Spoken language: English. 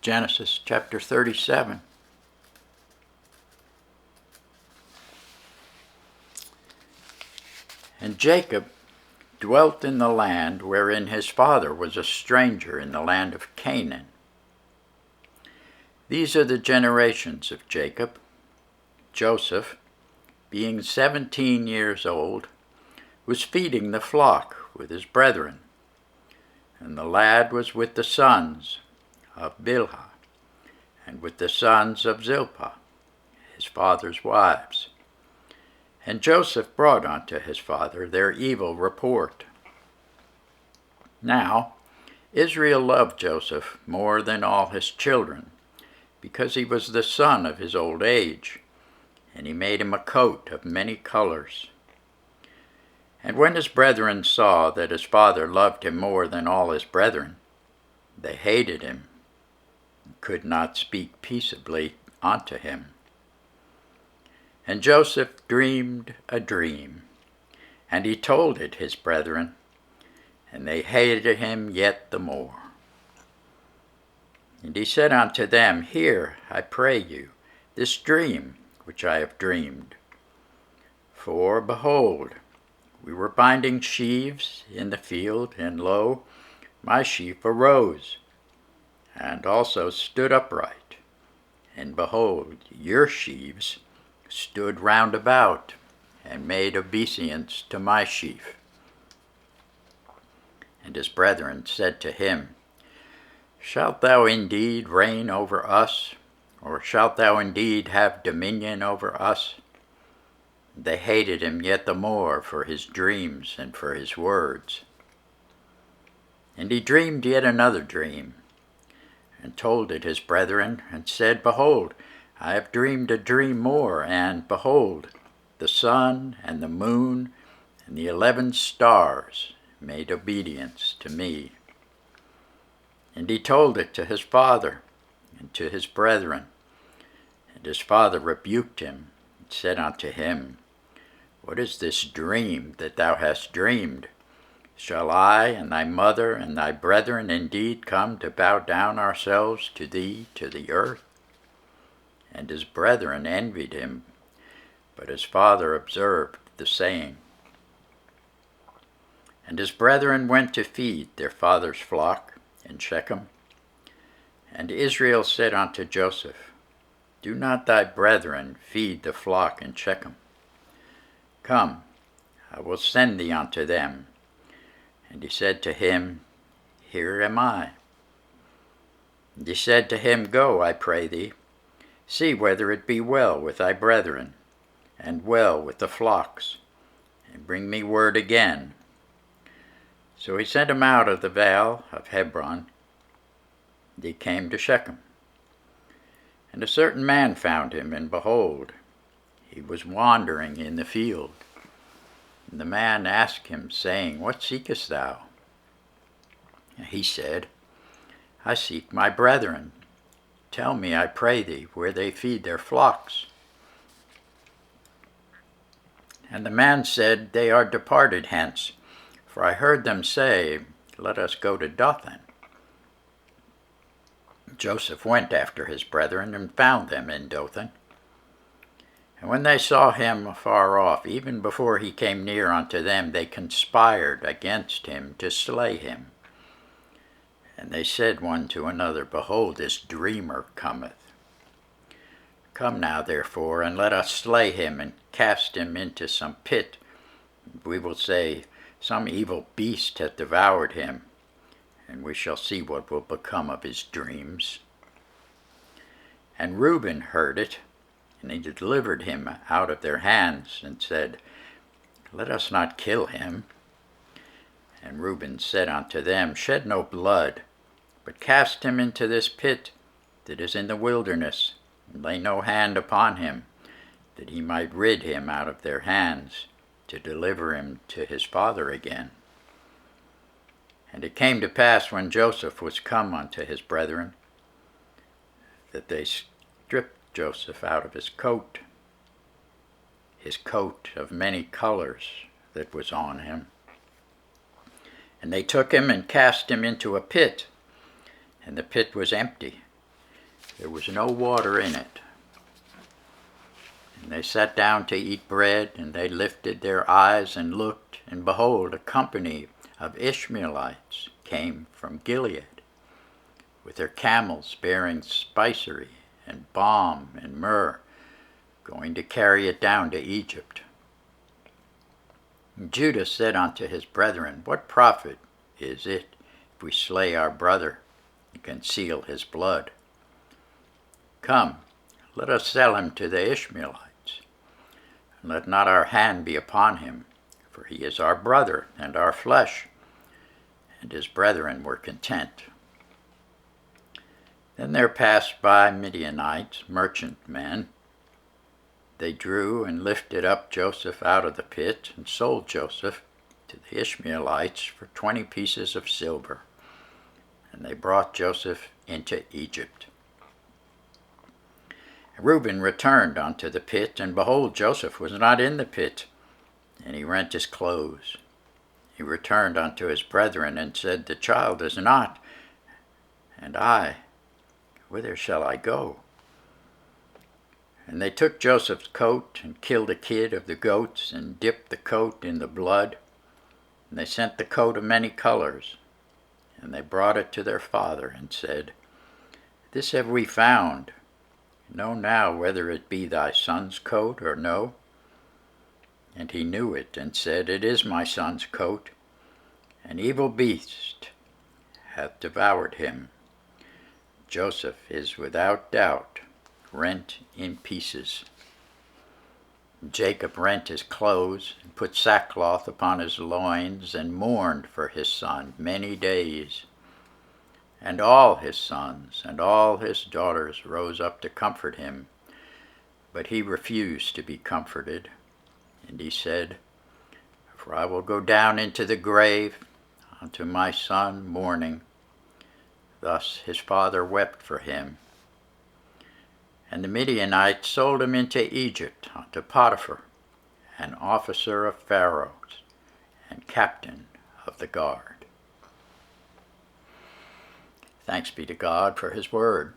Genesis chapter 37. And Jacob dwelt in the land wherein his father was a stranger, in the land of Canaan. These are the generations of Jacob. Joseph, being 17 years old, was feeding the flock with his brethren, and the lad was with the sons of Bilhah, and with the sons of Zilpah, his father's wives. And Joseph brought unto his father their evil report. Now Israel loved Joseph more than all his children, because he was the son of his old age, and he made him a coat of many colors. And when his brethren saw that his father loved him more than all his brethren, they hated him, and could not speak peaceably unto him. And Joseph dreamed a dream, and he told it his brethren, and they hated him yet the more. And he said unto them, Hear, I pray you, this dream which I have dreamed. For, behold, we were binding sheaves in the field, and lo, my sheaf arose, and also stood upright. And behold, your sheaves stood round about, and made obeisance to my sheaf. And his brethren said to him, Shalt thou indeed reign over us, or shalt thou indeed have dominion over us? They hated him yet the more for his dreams and for his words. And he dreamed yet another dream, and told it his brethren, and said, Behold, I have dreamed a dream more, and behold, the sun and the moon and the 11 stars made obedience to me. And he told it to his father and to his brethren. And his father rebuked him, and said unto him, What is this dream that thou hast dreamed? Shall I and thy mother and thy brethren indeed come to bow down ourselves to thee to the earth? And his brethren envied him, but his father observed the saying. And his brethren went to feed their father's flock in Shechem. And Israel said unto Joseph, Do not thy brethren feed the flock in Shechem? Come, I will send thee unto them. And he said to him, Here am I. And he said to him, Go, I pray thee, see whether it be well with thy brethren, and well with the flocks, and bring me word again. So he sent him out of the vale of Hebron, and he came to Shechem. And a certain man found him, and behold, he was wandering in the field. And the man asked him, saying, What seekest thou? And he said, I seek my brethren. Tell me, I pray thee, where they feed their flocks. And the man said, They are departed hence, for I heard them say, Let us go to Dothan. Joseph went after his brethren, and found them in Dothan. And when they saw him afar off, even before he came near unto them, they conspired against him to slay him. And they said one to another, Behold, this dreamer cometh. Come now, therefore, and let us slay him, and cast him into some pit. We will say, Some evil beast hath devoured him, and we shall see what will become of his dreams. And Reuben heard it, and he delivered him out of their hands, and said, Let us not kill him. And Reuben said unto them, Shed no blood, but cast him into this pit that is in the wilderness, and lay no hand upon him, that he might rid him out of their hands, to deliver him to his father again. And it came to pass, when Joseph was come unto his brethren, that they stripped Joseph out of his coat of many colors that was on him. And they took him and cast him into a pit, and the pit was empty, there was no water in it. And they sat down to eat bread, and they lifted their eyes and looked, and behold, a company of Ishmaelites came from Gilead, with their camels bearing spicery and balm and myrrh, going to carry it down to Egypt. And Judah said unto his brethren, What profit is it if we slay our brother and conceal his blood? Come, let us sell him to the Ishmaelites, and let not our hand be upon him, for he is our brother and our flesh. And his brethren were content. Then there passed by Midianites, merchantmen. They drew and lifted up Joseph out of the pit, and sold Joseph to the Ishmaelites for 20 pieces of silver. And they brought Joseph into Egypt. And Reuben returned unto the pit, and behold, Joseph was not in the pit, and he rent his clothes. He returned unto his brethren, and said, The child is not, and I, whither shall I go? And they took Joseph's coat, and killed a kid of the goats, and dipped the coat in the blood. And they sent the coat of many colors, and they brought it to their father, and said, This have we found. Know now whether it be thy son's coat or no. And he knew it, and said, It is my son's coat. An evil beast hath devoured him. Joseph is without doubt rent in pieces. Jacob rent his clothes, and put sackcloth upon his loins, and mourned for his son many days. And all his sons and all his daughters rose up to comfort him, but he refused to be comforted. And he said, For I will go down into the grave unto my son mourning. Thus his father wept for him. And the Midianites sold him into Egypt unto Potiphar, an officer of Pharaoh's, and captain of the guard. Thanks be to God for his word.